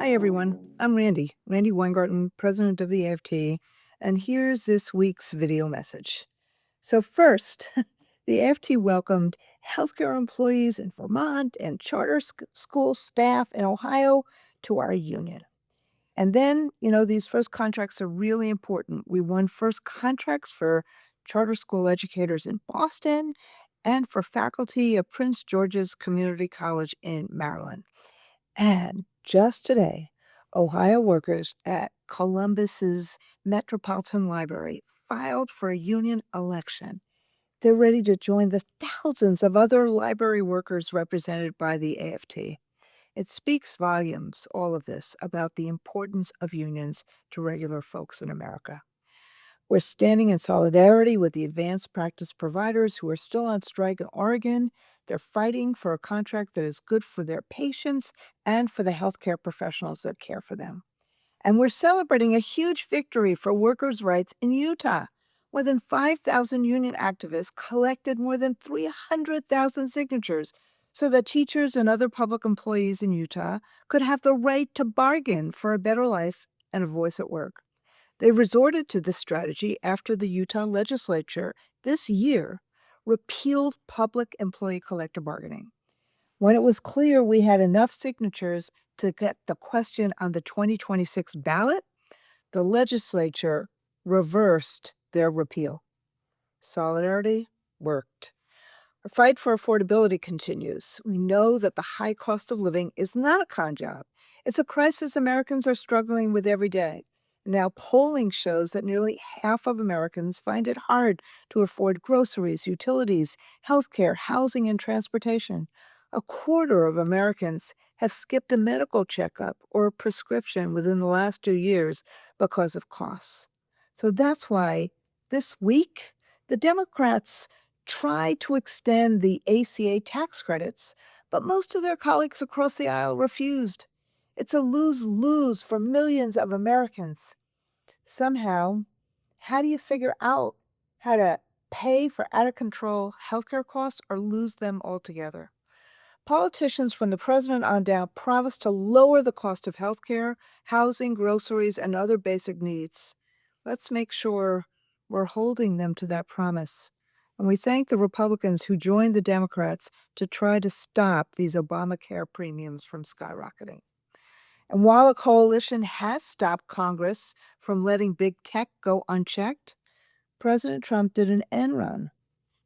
Hi, everyone. I'm Randy Weingarten, president of the AFT, and here's this week's video message. So, first, the AFT welcomed healthcare employees in Vermont and charter school staff in Ohio to our union. And then, these first contracts are really important. We won first contracts for charter school educators in Boston and for faculty at Prince George's Community College in Maryland. And just today, Ohio workers at Columbus's Metropolitan Library filed for a union election. They're ready to join the thousands of other library workers represented by the AFT. It speaks volumes, all of this, about the importance of unions to regular folks in America. We're standing in solidarity with the advanced practice providers who are still on strike in Oregon. They're fighting for a contract that is good for their patients and for the healthcare professionals that care for them. And we're celebrating a huge victory for workers' rights in Utah. More than 5,000 union activists collected more than 300,000 signatures so that teachers and other public employees in Utah could have the right to bargain for a better life and a voice at work. They resorted to this strategy after the Utah legislature this year repealed public employee collective bargaining. When it was clear we had enough signatures to get the question on the 2026 ballot, the legislature reversed their repeal. Solidarity worked. Our fight for affordability continues. We know that the high cost of living is not a con job. It's a crisis Americans are struggling with every day. Now, polling shows that nearly half of Americans find it hard to afford groceries, utilities, healthcare, housing, and transportation. A quarter of Americans have skipped a medical checkup or a prescription within the last 2 years because of costs. So that's why this week, the Democrats tried to extend the ACA tax credits, but most of their colleagues across the aisle refused. It's a lose-lose for millions of Americans. Somehow, how do you figure out how to pay for out-of-control healthcare costs or lose them altogether? Politicians from the president on down promised to lower the cost of healthcare, housing, groceries, and other basic needs. Let's make sure we're holding them to that promise. And we thank the Republicans who joined the Democrats to try to stop these Obamacare premiums from skyrocketing. And while a coalition has stopped Congress from letting big tech go unchecked, President Trump did an end run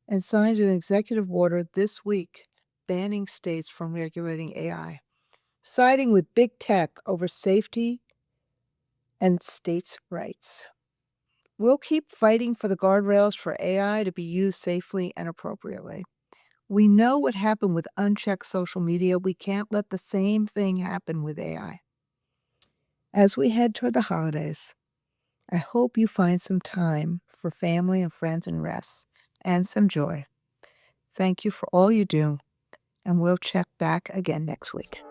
and signed an executive order this week banning states from regulating AI, siding with big tech over safety and states' rights. We'll keep fighting for the guardrails for AI to be used safely and appropriately. We know what happened with unchecked social media. We can't let the same thing happen with AI. As we head toward the holidays, I hope you find some time for family and friends and rest and some joy. Thank you for all you do, and we'll check back again next week.